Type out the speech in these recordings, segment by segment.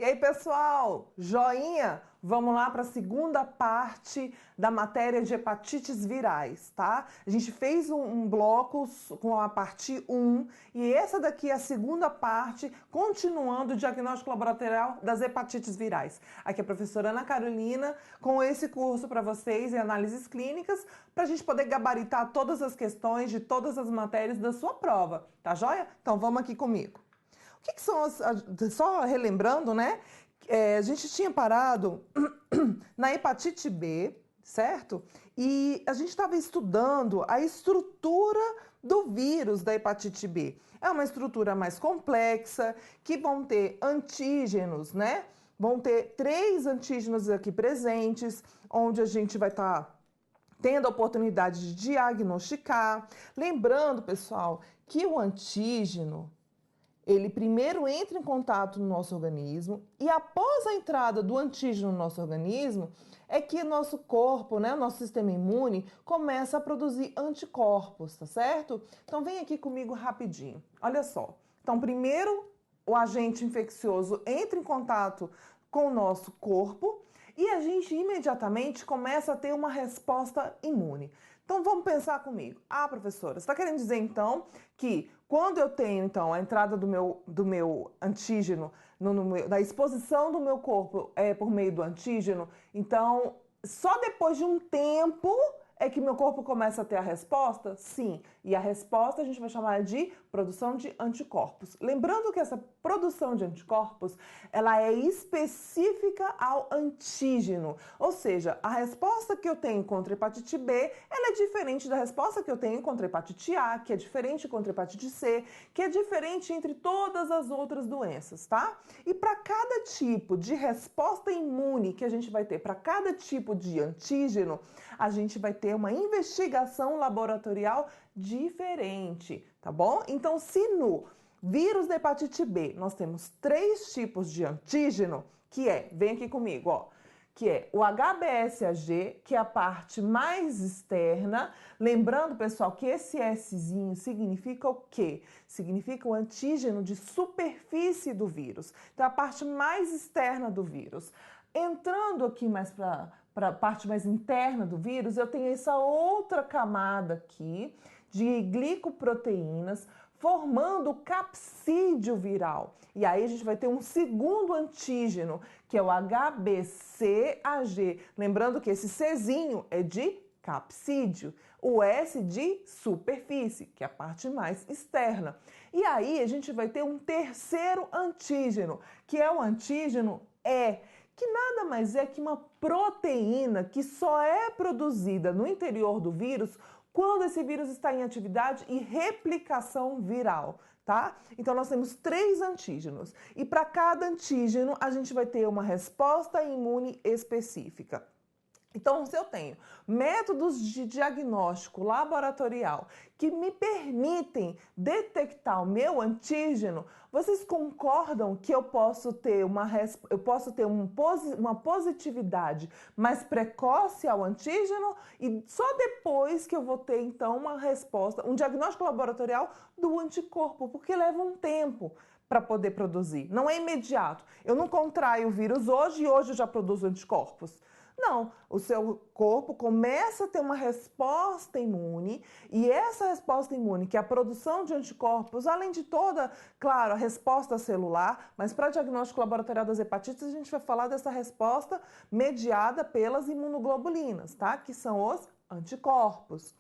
E aí, pessoal, joinha? Vamos lá para a segunda parte da matéria de hepatites virais, tá? A gente fez um bloco com a parte 1 e essa daqui é a segunda parte, continuando o diagnóstico laboratorial das hepatites virais. Aqui é a professora Ana Carolina com esse curso para vocês em análises clínicas, para a gente poder gabaritar todas as questões de todas as matérias da sua prova, tá joia? Então vamos aqui comigo. O que são só relembrando, né? A gente tinha parado na hepatite B, certo? E a gente estava estudando a estrutura do vírus da hepatite B. É uma estrutura mais complexa, que vão ter antígenos, né? Vão ter 3 antígenos aqui presentes, onde a gente vai estar tendo a oportunidade de diagnosticar. Lembrando, pessoal, que o antígeno, ele primeiro entra em contato no nosso organismo e após a entrada do antígeno no nosso organismo é que o nosso corpo, né, o nosso sistema imune começa a produzir anticorpos, tá certo? Então vem aqui comigo rapidinho. Olha só. Então primeiro o agente infeccioso entra em contato com o nosso corpo e a gente imediatamente começa a ter uma resposta imune. Então vamos pensar comigo. Ah, professora, você está querendo dizer então que quando eu tenho então a entrada do meu antígeno, da exposição do meu corpo por meio do antígeno, então só depois de um tempo é que meu corpo começa a ter a resposta? Sim. E a resposta a gente vai chamar de produção de anticorpos. Lembrando que essa produção de anticorpos, ela é específica ao antígeno. Ou seja, a resposta que eu tenho contra a hepatite B, ela é diferente da resposta que eu tenho contra a hepatite A, que é diferente contra a hepatite C, que é diferente entre todas as outras doenças, tá? E para cada tipo de resposta imune que a gente vai ter, para cada tipo de antígeno, a gente vai ter uma investigação laboratorial diferente, tá bom? Então, se no vírus da hepatite B nós temos 3 tipos de antígeno, vem aqui comigo, ó, que é o HBsAg, que é a parte mais externa. Lembrando, pessoal, que esse Szinho significa o quê? Significa o antígeno de superfície do vírus. Então, a parte mais externa do vírus. Entrando aqui mais para a parte mais interna do vírus, eu tenho essa outra camada aqui de glicoproteínas formando o capsídeo viral. E aí a gente vai ter um segundo antígeno, que é o HBcAg. Lembrando que esse Czinho é de capsídeo, o S de superfície, que é a parte mais externa. E aí a gente vai ter um terceiro antígeno, que é o antígeno E, que nada mais é que uma proteína que só é produzida no interior do vírus quando esse vírus está em atividade e replicação viral, tá? Então nós temos 3 antígenos e para cada antígeno a gente vai ter uma resposta imune específica. Então, se eu tenho métodos de diagnóstico laboratorial que me permitem detectar o meu antígeno, vocês concordam que eu posso ter uma positividade mais precoce ao antígeno e só depois que eu vou ter, então, uma resposta, um diagnóstico laboratorial do anticorpo, porque leva um tempo para poder produzir. Não é imediato. Eu não contraio o vírus hoje e hoje eu já produzo anticorpos. Não, o seu corpo começa a ter uma resposta imune e essa resposta imune, que é a produção de anticorpos, além de toda, claro, a resposta celular, mas para diagnóstico laboratorial das hepatites a gente vai falar dessa resposta mediada pelas imunoglobulinas, tá? Que são os anticorpos.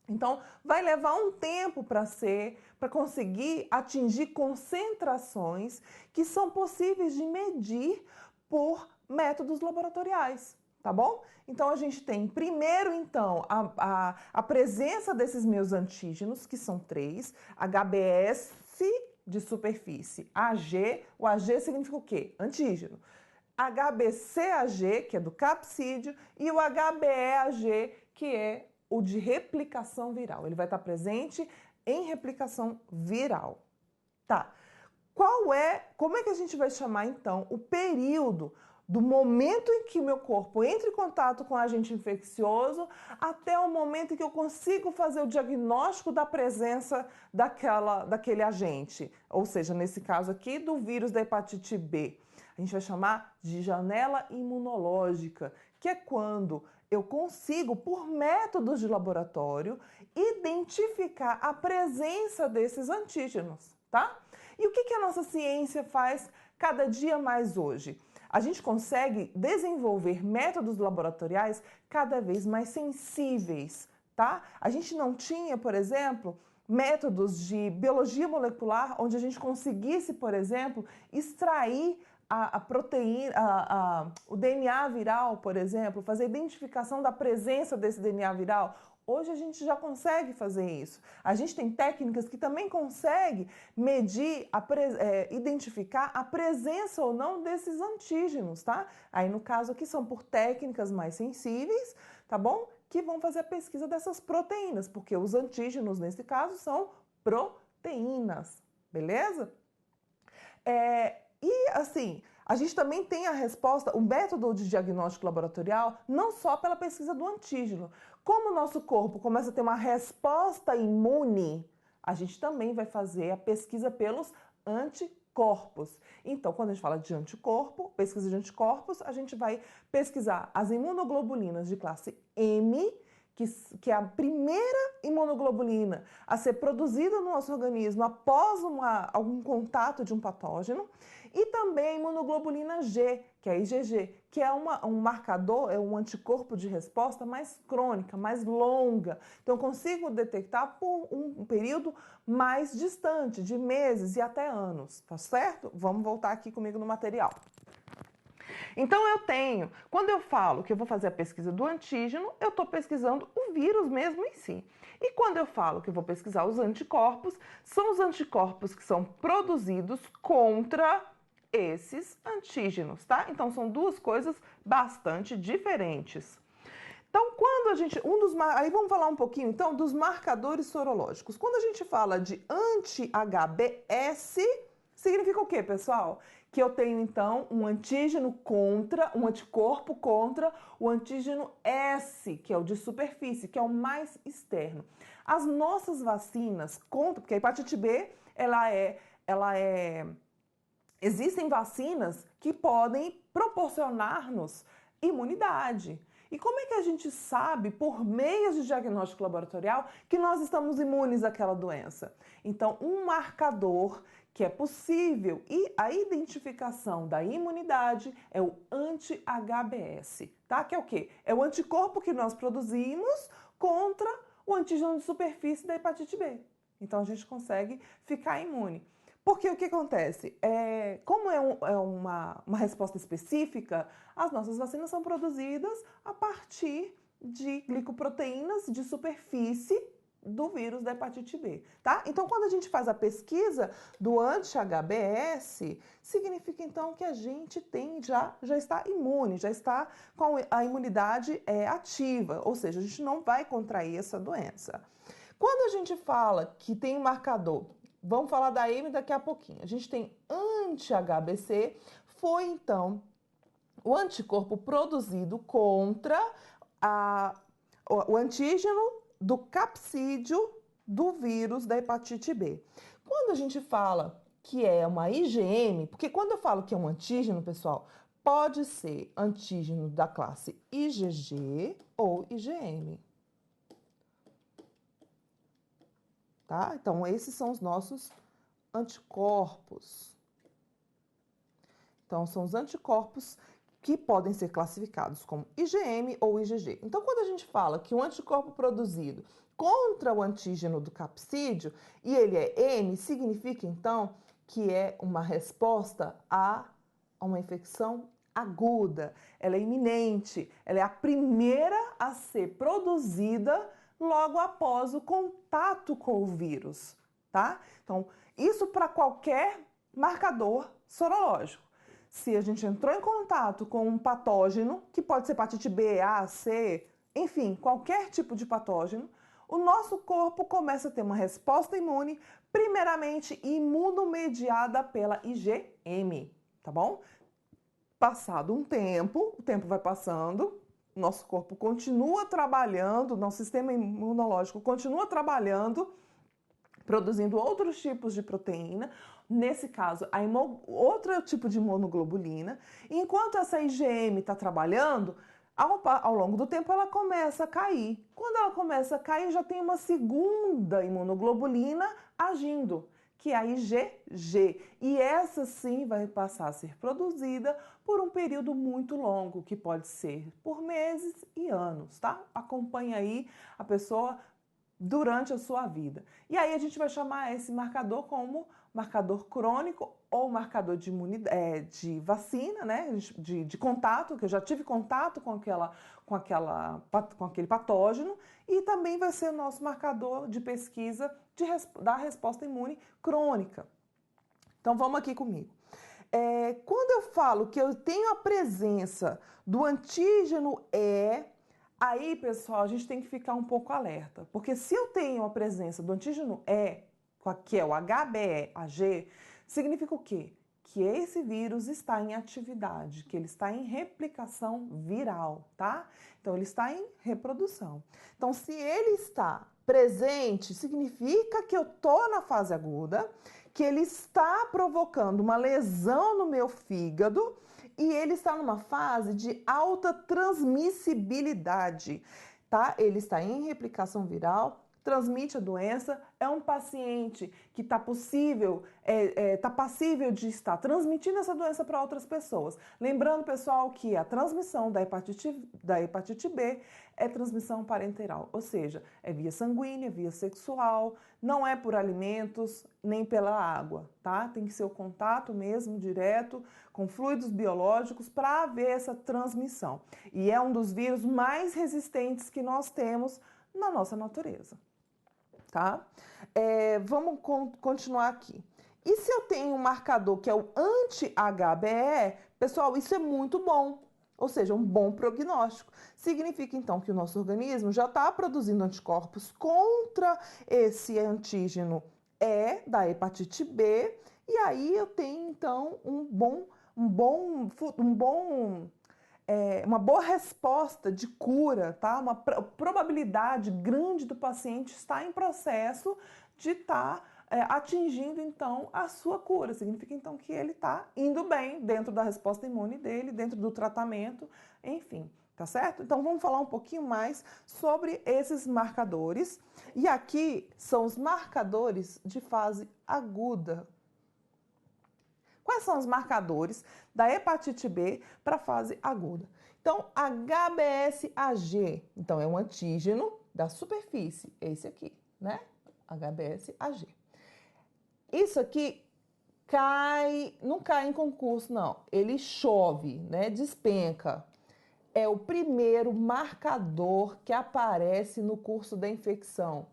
Então, vai levar um tempo para conseguir atingir concentrações que são possíveis de medir por métodos laboratoriais, tá bom? Então, a gente tem primeiro, então, a presença desses meus antígenos, que são 3, HBs de superfície, AG, o AG significa o quê? Antígeno. HBcAg, que é do capsídeo, e o HBeAg, que é o de replicação viral. Ele vai estar presente em replicação viral. Tá. Como é que a gente vai chamar, então, o período do momento em que o meu corpo entra em contato com o agente infeccioso até o momento em que eu consigo fazer o diagnóstico da presença daquele agente, ou seja, nesse caso aqui, do vírus da hepatite B. A gente vai chamar de janela imunológica, que é quando eu consigo, por métodos de laboratório, identificar a presença desses antígenos, tá? E o que a nossa ciência faz cada dia mais hoje? A gente consegue desenvolver métodos laboratoriais cada vez mais sensíveis, tá? A gente não tinha, por exemplo, métodos de biologia molecular onde a gente conseguisse, por exemplo, extrair a proteína, o DNA viral, por exemplo, fazer a identificação da presença desse DNA viral. Hoje a gente já consegue fazer isso. A gente tem técnicas que também conseguem medir, identificar a presença ou não desses antígenos, tá? Aí no caso aqui são por técnicas mais sensíveis, tá bom? Que vão fazer a pesquisa dessas proteínas, porque os antígenos nesse caso são proteínas, beleza? E assim, a gente também tem a resposta, o método de diagnóstico laboratorial, não só pela pesquisa do antígeno. Como o nosso corpo começa a ter uma resposta imune, a gente também vai fazer a pesquisa pelos anticorpos. Então, quando a gente fala de anticorpo, pesquisa de anticorpos, a gente vai pesquisar as imunoglobulinas de classe M, que é a primeira imunoglobulina a ser produzida no nosso organismo após algum contato de um patógeno, e também a imunoglobulina G, que é a IgG, que é um marcador, é um anticorpo de resposta mais crônica, mais longa. Então, eu consigo detectar por um período mais distante, de meses e até anos, tá certo? Vamos voltar aqui comigo no material. Então, quando eu falo que eu vou fazer a pesquisa do antígeno, eu estou pesquisando o vírus mesmo em si. E quando eu falo que eu vou pesquisar os anticorpos, são os anticorpos que são produzidos contra esses antígenos, tá? Então, são duas coisas bastante diferentes. Então, quando a gente... Aí vamos falar um pouquinho, então, dos marcadores sorológicos. Quando a gente fala de anti-HBs, significa o quê, pessoal? Que eu tenho, então, um anticorpo contra o antígeno S, que é o de superfície, que é o mais externo. As nossas vacinas porque a hepatite B, existem vacinas que podem proporcionar-nos imunidade. E como é que a gente sabe, por meio de diagnóstico laboratorial, que nós estamos imunes àquela doença? Então, um marcador que é possível e a identificação da imunidade é o anti-HBs, tá? Que é o quê? É o anticorpo que nós produzimos contra o antígeno de superfície da hepatite B. Então, a gente consegue ficar imune. Porque o que acontece? Como é uma resposta específica, as nossas vacinas são produzidas a partir de glicoproteínas de superfície do vírus da hepatite B, tá? Então, quando a gente faz a pesquisa do anti-HBs, significa então que a gente já está imune, já está com a imunidade ativa, ou seja, a gente não vai contrair essa doença. Quando a gente fala que tem um marcador, vamos falar da M daqui a pouquinho, a gente tem anti-HBc, foi então o anticorpo produzido contra o antígeno do capsídeo do vírus da hepatite B. Quando a gente fala que é uma IgM, porque quando eu falo que é um antígeno, pessoal, pode ser antígeno da classe IgG ou IgM. Tá? Então, esses são os nossos anticorpos. Então, são os anticorpos que podem ser classificados como IgM ou IgG. Então, quando a gente fala que um anticorpo produzido contra o antígeno do capsídeo, e ele é M, significa, então, que é uma resposta a uma infecção aguda. Ela é iminente, ela é a primeira a ser produzida logo após o contato com o vírus, tá? Então, isso para qualquer marcador sorológico. Se a gente entrou em contato com um patógeno, que pode ser hepatite B, A, C, enfim, qualquer tipo de patógeno, o nosso corpo começa a ter uma resposta imune, primeiramente imunomediada pela IgM, tá bom? Passado um tempo, o tempo vai passando, nosso corpo continua trabalhando, nosso sistema imunológico continua trabalhando produzindo outros tipos de proteína, nesse caso, outro tipo de imunoglobulina. Enquanto essa IgM está trabalhando, ao longo do tempo ela começa a cair. Quando ela começa a cair, já tem uma segunda imunoglobulina agindo, que é a IgG. E essa sim vai passar a ser produzida por um período muito longo, que pode ser por meses e anos, tá? Acompanha aí a pessoa durante a sua vida. E aí a gente vai chamar esse marcador como marcador crônico ou marcador de de vacina, né? De contato, que eu já tive contato com aquele patógeno, e também vai ser o nosso marcador de pesquisa da resposta imune crônica. Então vamos aqui comigo. Quando eu falo que eu tenho a presença do antígeno E, aí, pessoal, a gente tem que ficar um pouco alerta, porque se eu tenho a presença do antígeno E, que é o HBeAg, significa o quê? Que esse vírus está em atividade, que ele está em replicação viral, tá? Então, ele está em reprodução. Então, se ele está presente, significa que eu estou na fase aguda, que ele está provocando uma lesão no meu fígado e ele está numa fase de alta transmissibilidade, tá? Ele está em replicação viral, transmite a doença, é um paciente que está passível de estar transmitindo essa doença para outras pessoas. Lembrando, pessoal, que a transmissão da hepatite B é transmissão parenteral, ou seja, é via sanguínea, via sexual, não é por alimentos nem pela água, tá? Tem que ser o contato mesmo direto com fluidos biológicos para haver essa transmissão. E é um dos vírus mais resistentes que nós temos na nossa natureza. Tá? Vamos continuar aqui. E se eu tenho um marcador que é o anti-HBe, pessoal, isso é muito bom, ou seja, um bom prognóstico. Significa, então, que o nosso organismo já está produzindo anticorpos contra esse antígeno E da hepatite B, e aí eu tenho, então, uma boa resposta de cura, tá? Uma probabilidade grande do paciente estar em processo de estar atingindo, então, a sua cura. Significa, então, que ele está indo bem dentro da resposta imune dele, dentro do tratamento, enfim, tá certo? Então, vamos falar um pouquinho mais sobre esses marcadores. E aqui são os marcadores de fase aguda. Quais são os marcadores da hepatite B para a fase aguda? Então, HBsAg, então é um antígeno da superfície, esse aqui, né? HBsAg. Isso aqui não cai em concurso, não. Ele chove, né? Despenca. É o primeiro marcador que aparece no curso da infecção.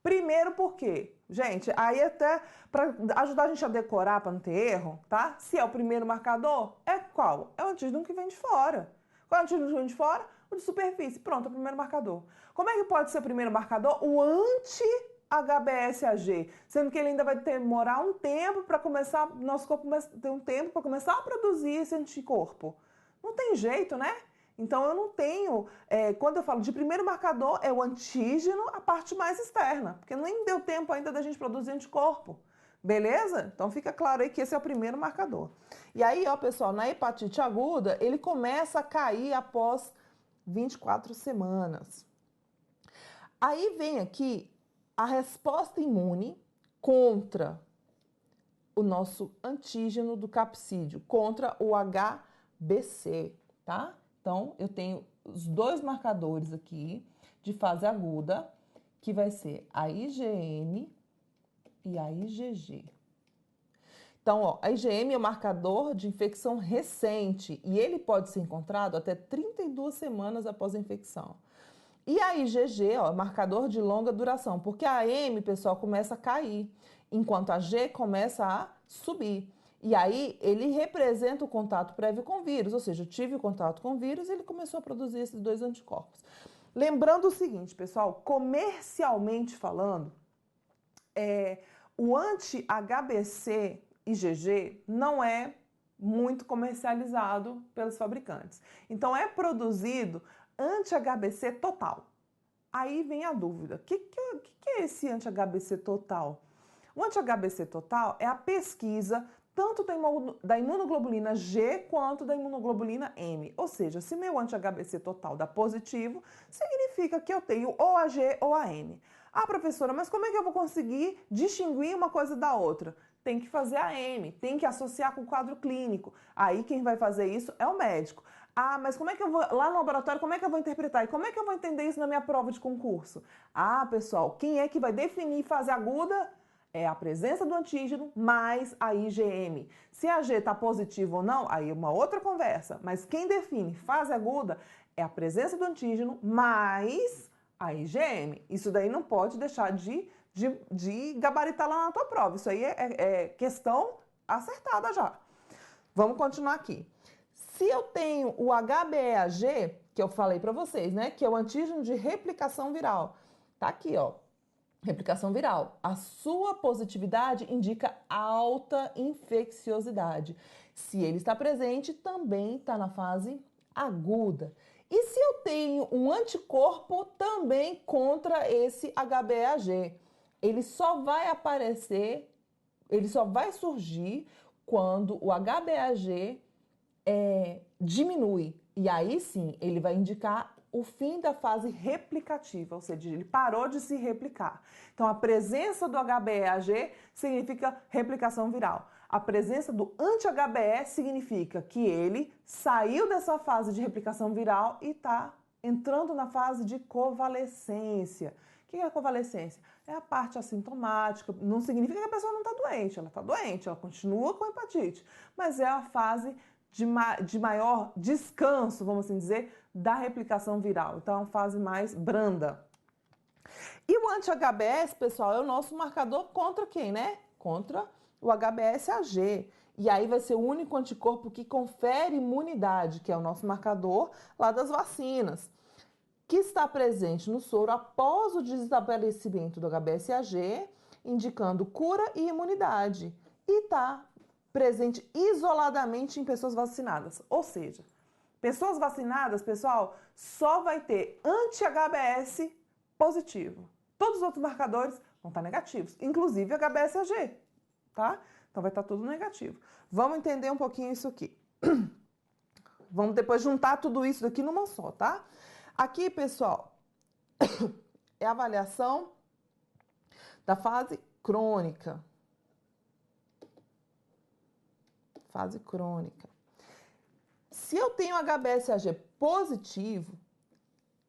Primeiro por quê? Gente, aí até para ajudar a gente a decorar, para não ter erro, tá? Se é o primeiro marcador, é qual? É o antígeno que vem de fora. Qual é o antígeno que vem de fora? O de superfície. Pronto, é o primeiro marcador. Como é que pode ser o primeiro marcador? O anti-HBsAg, sendo que ele ainda vai demorar um tempo para começar, nosso corpo tem um tempo para começar a produzir esse anticorpo. Não tem jeito, né? Então, eu não tenho, quando eu falo de primeiro marcador, é o antígeno, a parte mais externa, porque nem deu tempo ainda da gente produzir anticorpo, beleza? Então, fica claro aí que esse é o primeiro marcador. E aí, ó, pessoal, na hepatite aguda, ele começa a cair após 24 semanas. Aí vem aqui a resposta imune contra o nosso antígeno do capsídeo, contra o HBC, tá? Então, eu tenho os dois marcadores aqui de fase aguda, que vai ser a IgM e a IgG. Então, ó, a IgM é o marcador de infecção recente e ele pode ser encontrado até 32 semanas após a infecção. E a IgG, ó, é marcador de longa duração, porque a M, pessoal, começa a cair, enquanto a G começa a subir. E aí, ele representa o contato prévio com vírus, ou seja, eu tive o contato com vírus e ele começou a produzir esses dois anticorpos. Lembrando o seguinte, pessoal, comercialmente falando, o anti-HBC IgG não é muito comercializado pelos fabricantes. Então, é produzido anti-HBC total. Aí vem a dúvida, o que é esse anti-HBC total? O anti-HBC total é a pesquisa tanto da imunoglobulina G quanto da imunoglobulina M. Ou seja, se meu anti-HBC total dá positivo, significa que eu tenho ou a G ou a M. Ah, professora, mas como é que eu vou conseguir distinguir uma coisa da outra? Tem que fazer a M, tem que associar com o quadro clínico. Aí quem vai fazer isso é o médico. Ah, mas como é que eu vou, lá no laboratório, como é que eu vou interpretar? E como é que eu vou entender isso na minha prova de concurso? Ah, pessoal, quem é que vai definir fase aguda? É a presença do antígeno mais a IgM. Se a G está positiva ou não, aí é uma outra conversa. Mas quem define fase aguda é a presença do antígeno mais a IgM. Isso daí não pode deixar de gabaritar lá na tua prova. Isso aí é questão acertada já. Vamos continuar aqui. Se eu tenho o HBeAg, que eu falei para vocês, né? Que é o antígeno de replicação viral. Tá aqui, ó. Replicação viral. A sua positividade indica alta infecciosidade. Se ele está presente, também está na fase aguda. E se eu tenho um anticorpo também contra esse HBeAg? Ele só vai aparecer, ele só vai surgir quando o HBeAg diminui. E aí sim, ele vai indicar o fim da fase replicativa, ou seja, ele parou de se replicar. Então, a presença do HBeAg significa replicação viral. A presença do anti-HBe significa que ele saiu dessa fase de replicação viral e está entrando na fase de convalescência. O que é a convalescência? É a parte assintomática. Não significa que a pessoa não está doente. Ela está doente, ela continua com hepatite. Mas é a fase de maior descanso, vamos assim dizer, da replicação viral. Então, é uma fase mais branda. E o anti-HBs, pessoal, é o nosso marcador contra quem, né? Contra o HBsAg. E aí vai ser o único anticorpo que confere imunidade, que é o nosso marcador lá das vacinas, que está presente no soro após o desaparecimento do HBsAg, indicando cura e imunidade. E está presente isoladamente em pessoas vacinadas. Ou seja, pessoas vacinadas, pessoal, só vai ter anti-HBs positivo. Todos os outros marcadores vão estar negativos, inclusive HBsAg, tá? Então vai estar tudo negativo. Vamos entender um pouquinho isso aqui. Vamos depois juntar tudo isso daqui numa só, tá? Aqui, pessoal, é a avaliação da fase crônica. Fase crônica. Se eu tenho HBsAg positivo,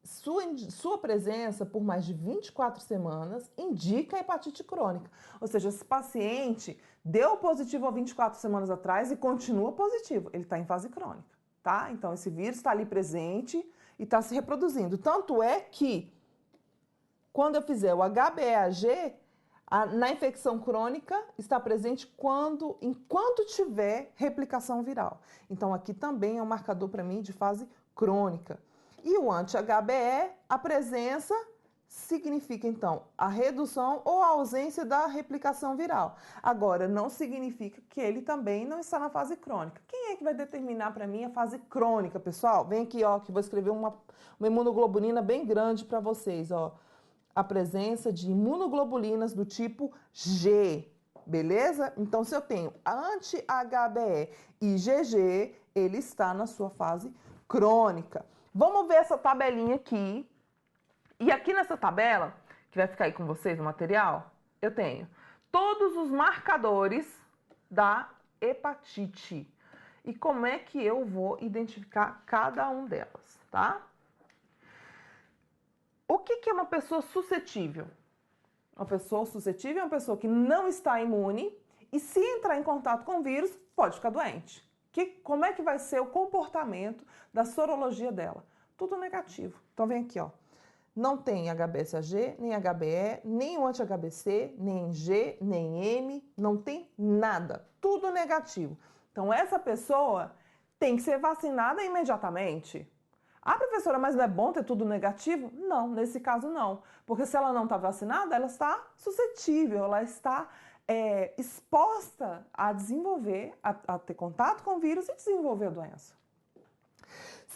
sua presença por mais de 24 semanas indica hepatite crônica. Ou seja, esse paciente deu positivo há 24 semanas atrás e continua positivo. Ele está em fase crônica, tá? Então, esse vírus está ali presente e está se reproduzindo. Tanto é que, quando eu fizer o HBeAg, na infecção crônica está presente enquanto tiver replicação viral. Então, aqui também é um marcador para mim de fase crônica. E o anti-HBe, a presença significa, então, a redução ou a ausência da replicação viral. Agora, não significa que ele também não está na fase crônica. Quem é que vai determinar para mim a fase crônica, pessoal? Vem aqui, ó, que vou escrever uma imunoglobulina bem grande para vocês, ó. A presença de imunoglobulinas do tipo G, beleza? Então, se eu tenho anti-HBe e IgG, ele está na sua fase crônica. Vamos ver essa tabelinha aqui. E aqui nessa tabela, que vai ficar aí com vocês no material, eu tenho todos os marcadores da hepatite. E como é que eu vou identificar cada um delas, tá? O que é uma pessoa suscetível? Uma pessoa suscetível é uma pessoa que não está imune e, se entrar em contato com o vírus, pode ficar doente. Como é que vai ser o comportamento da sorologia dela? Tudo negativo. Então, vem aqui, ó. Não tem HBsAg, nem HBe, nem o anti-HBc, nem G, nem M, não tem nada. Tudo negativo. Então, essa pessoa tem que ser vacinada imediatamente. Ah, professora, mas não é bom ter tudo negativo? Não, nesse caso não. Porque se ela não está vacinada, ela está suscetível, ela está exposta a desenvolver, a ter contato com o vírus e desenvolver a doença.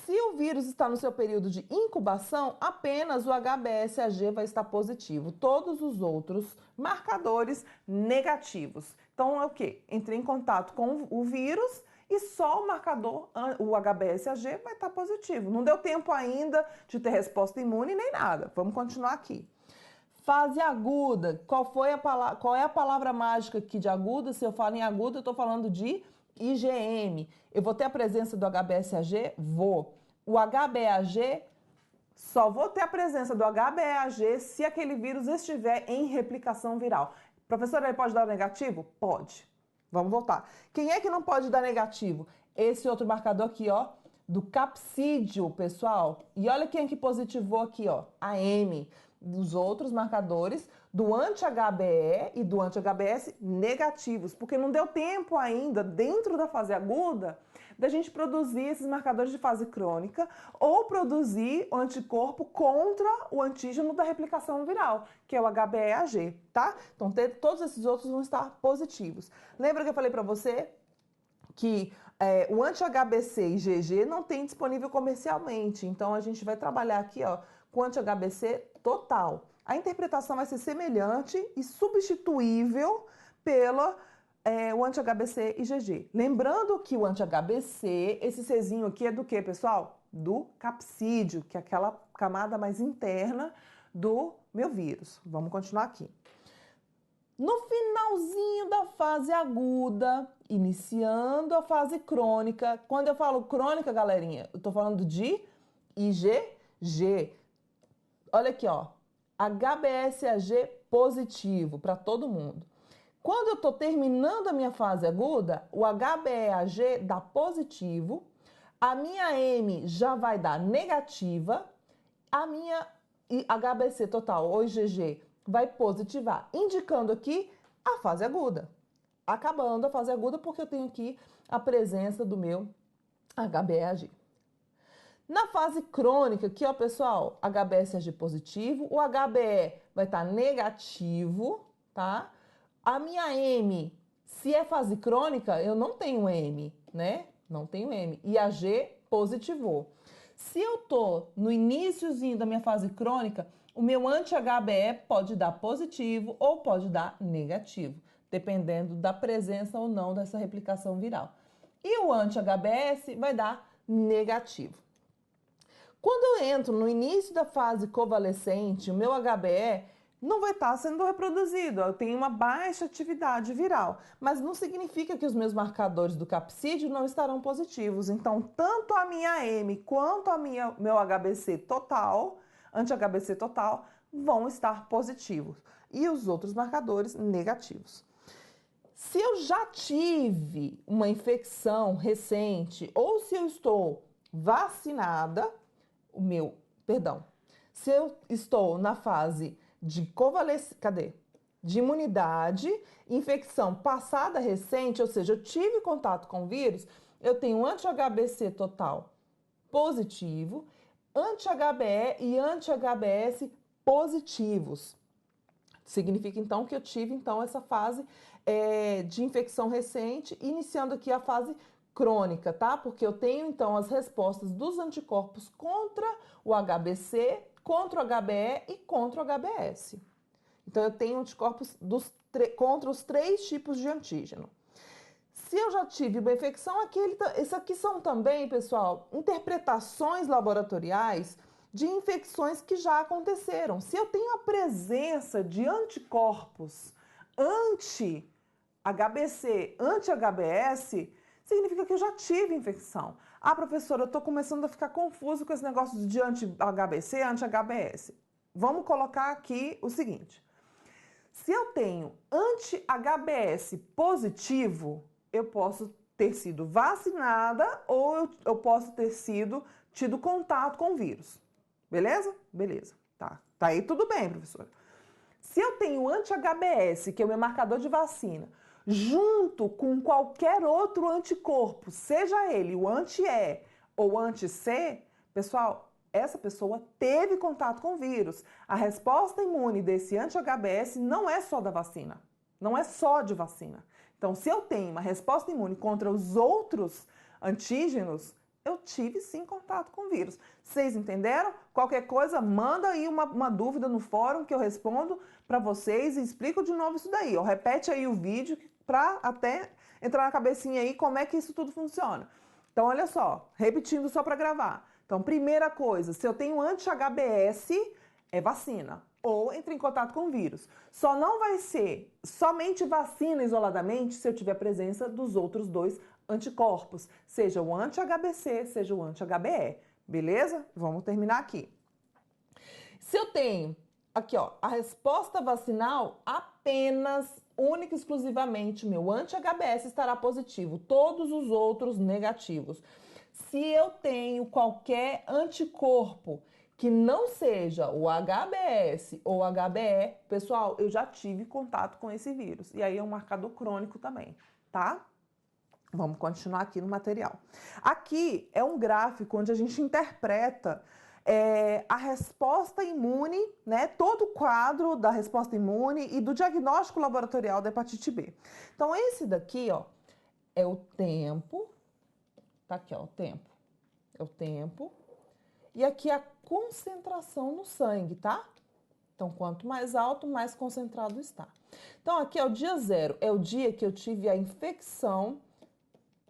Se o vírus está no seu período de incubação, apenas o HBsAg vai estar positivo. Todos os outros marcadores negativos. Então, é o quê? Entrei em contato com o vírus e só o marcador, o HBsAg, vai estar positivo. Não deu tempo ainda de ter resposta imune nem nada. Vamos continuar aqui. Fase aguda. Qual é a palavra mágica aqui de aguda? Se eu falo em aguda, eu estou falando de IgM. Eu vou ter a presença do HBsAg? Vou. O HBAg, só vou ter a presença do HBAg se aquele vírus estiver em replicação viral. Professora, ele pode dar negativo? Pode. Vamos voltar. Quem é que não pode dar negativo? Esse outro marcador aqui, ó, do capsídeo, pessoal. E olha quem é que positivou aqui, ó, a M. Dos outros marcadores do anti-HBe e do anti-HBs negativos, porque não deu tempo ainda, dentro da fase aguda, da gente produzir esses marcadores de fase crônica ou produzir o anticorpo contra o antígeno da replicação viral, que é o HBeAg, tá? Então, todos esses outros vão estar positivos. Lembra que eu falei para você que o anti-HBc e IgG não tem disponível comercialmente, então a gente vai trabalhar aqui, ó, com anti-HBc total. A interpretação vai ser semelhante e substituível pelo o anti-HBc IgG. Lembrando que o anti-HBc, esse Czinho aqui é do que, pessoal? Do capsídeo, que é aquela camada mais interna do meu vírus. Vamos continuar aqui. No finalzinho da fase aguda, iniciando a fase crônica. Quando eu falo crônica, galerinha, eu estou falando de IgG. Olha aqui, ó, HBsAg positivo para todo mundo. Quando eu estou terminando a minha fase aguda, o HBeAg dá positivo, a minha M já vai dar negativa, a minha HBc total ou IgG vai positivar, indicando aqui a fase aguda. Acabando a fase aguda porque eu tenho aqui a presença do meu HBeAg. Na fase crônica, aqui, ó, pessoal, HBsAg positivo, o HBe vai estar negativo, tá? A minha M, se é fase crônica, eu não tenho M, né? Não tenho M. E a G positivou. Se eu tô no iniciozinho da minha fase crônica, o meu anti-HBe pode dar positivo ou pode dar negativo, dependendo da presença ou não dessa replicação viral. E o anti-HBs vai dar negativo. Quando eu entro no início da fase convalescente, o meu HBe não vai estar sendo reproduzido. Eu tenho uma baixa atividade viral, mas não significa que os meus marcadores do capsídeo não estarão positivos. Então, tanto a minha M quanto meu HBc total, anti-HBc total, vão estar positivos. E os outros marcadores negativos. Se eu já tive uma infecção recente ou se eu estou vacinada, se eu estou na fase de de imunidade, infecção passada recente, ou seja, eu tive contato com o vírus, eu tenho anti-HBc total positivo, anti-HBe e anti-HBs positivos. Significa, então, que eu tive, então, essa fase de infecção recente, iniciando aqui a fase crônica, tá? Porque eu tenho, então, as respostas dos anticorpos contra o HBc, contra o HBe e contra o HBs. Então, eu tenho anticorpos contra os 3 tipos de antígeno. Se eu já tive uma infecção, isso aqui são também, pessoal, interpretações laboratoriais de infecções que já aconteceram. Se eu tenho a presença de anticorpos anti-HBc, anti-HBs, significa que eu já tive infecção. Ah, professora, eu estou começando a ficar confuso com esse negócio de anti-HBc, anti-HBs. Vamos colocar aqui o seguinte. Se eu tenho anti-HBs positivo, eu posso ter sido vacinada ou eu posso ter tido contato com o vírus. Beleza? Beleza. Tá aí tudo bem, professora. Se eu tenho anti-HBs, que é o meu marcador de vacina, junto com qualquer outro anticorpo, seja ele o anti-E ou anti-C, pessoal, essa pessoa teve contato com o vírus. A resposta imune desse anti-HBs não é só da vacina, não é só de vacina. Então, se eu tenho uma resposta imune contra os outros antígenos, eu tive sim contato com o vírus. Vocês entenderam? Qualquer coisa, manda aí uma dúvida no fórum que eu respondo para vocês e explico de novo isso daí. Ó. Repete aí o vídeo para até entrar na cabecinha aí como é que isso tudo funciona. Então, olha só, repetindo só para gravar. Então, primeira coisa, se eu tenho anti-HBS, é vacina. Ou entre em contato com o vírus. Só não vai ser somente vacina isoladamente se eu tiver a presença dos outros dois anticorpos, seja o anti-HBC, seja o anti-HBE. Beleza? Vamos terminar aqui. Se eu tenho aqui, ó, a resposta vacinal, apenas, única e exclusivamente, meu anti-HBS estará positivo, todos os outros negativos. Se eu tenho qualquer anticorpo que não seja o HBS ou HBE, pessoal, eu já tive contato com esse vírus. E aí é um marcador crônico também, tá? Vamos continuar aqui no material. Aqui é um gráfico onde a gente interpreta a resposta imune, né? Todo o quadro da resposta imune e do diagnóstico laboratorial da hepatite B. Então, esse daqui, ó, é o tempo. Tá aqui, ó, o tempo. É o tempo. E aqui a concentração no sangue, tá? Então, quanto mais alto, mais concentrado está. Então, aqui é o dia 0. É o dia que eu tive a infecção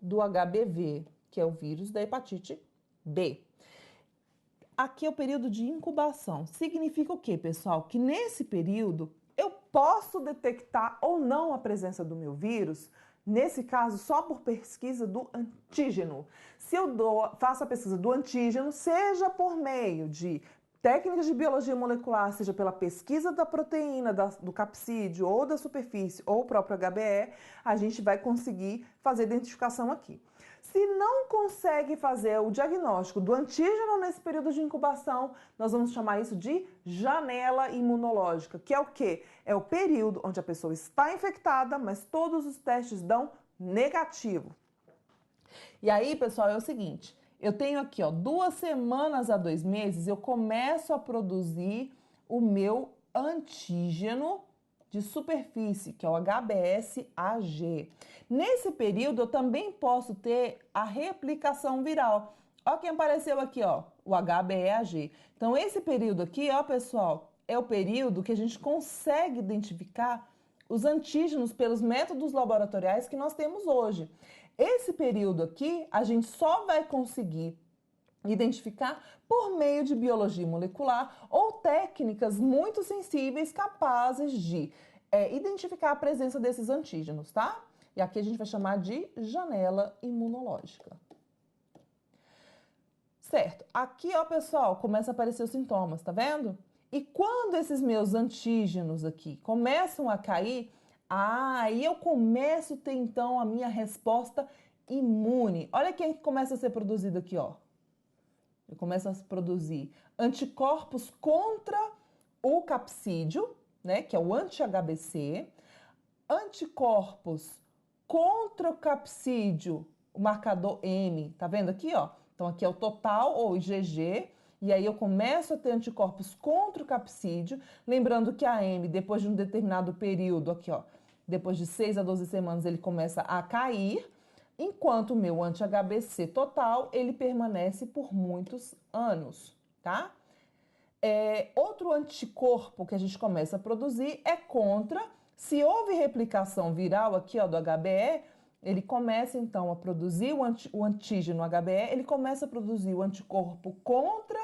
do HBV, que é o vírus da hepatite B. Aqui é o período de incubação. Significa o quê, pessoal? Que nesse período eu posso detectar ou não a presença do meu vírus, nesse caso, só por pesquisa do antígeno. Se eu faço a pesquisa do antígeno, seja por meio de técnicas de biologia molecular, seja pela pesquisa da proteína, do capsídeo ou da superfície, ou o próprio HBE, a gente vai conseguir fazer identificação aqui. Se não consegue fazer o diagnóstico do antígeno nesse período de incubação, nós vamos chamar isso de janela imunológica, que é o quê? É o período onde a pessoa está infectada, mas todos os testes dão negativo. E aí, pessoal, é o seguinte, eu tenho aqui, ó, 2 semanas a 2 meses, eu começo a produzir o meu antígeno de superfície, que é o HBsAg. Nesse período, eu também posso ter a replicação viral. Ó quem apareceu aqui, ó, o HBeAg. Então, esse período aqui, ó, pessoal, é o período que a gente consegue identificar os antígenos pelos métodos laboratoriais que nós temos hoje. Esse período aqui, a gente só vai conseguir identificar por meio de biologia molecular ou técnicas muito sensíveis capazes de identificar a presença desses antígenos, tá? E aqui a gente vai chamar de janela imunológica. Certo, aqui, ó, pessoal, começa a aparecer os sintomas, tá vendo? E quando esses meus antígenos aqui começam a cair, aí eu começo a ter, então, a minha resposta imune. Olha quem começa a ser produzido aqui, ó. Eu começo a produzir anticorpos contra o capsídeo, né, que é o anti-HBC, anticorpos contra o capsídeo, o marcador M, tá vendo aqui, ó? Então, aqui é o total, ou IgG, e aí eu começo a ter anticorpos contra o capsídeo, lembrando que a M, depois de um determinado período, aqui, ó, depois de 6 a 12 semanas, ele começa a cair, enquanto o meu anti-HBC total, ele permanece por muitos anos, tá? Outro anticorpo que a gente começa a produzir é contra, se houve replicação viral aqui, ó, do HBe, ele começa então a produzir o antígeno HBe, ele começa a produzir o anticorpo contra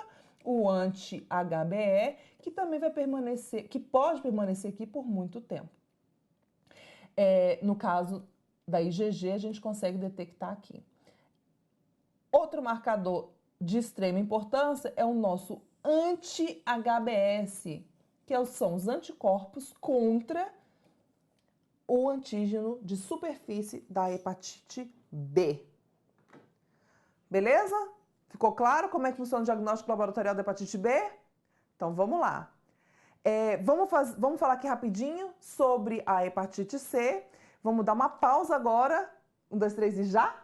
o anti-HBe, que também vai permanecer, que pode permanecer aqui por muito tempo. No caso da IgG, a gente consegue detectar aqui. Outro marcador de extrema importância é o nosso anti-HBs, que são os anticorpos contra o antígeno de superfície da hepatite B. Beleza? Ficou claro como é que funciona o diagnóstico laboratorial da hepatite B? Então, vamos lá. Vamos falar aqui rapidinho sobre a hepatite C. Vamos dar uma pausa agora. 1, 2, 3 e já?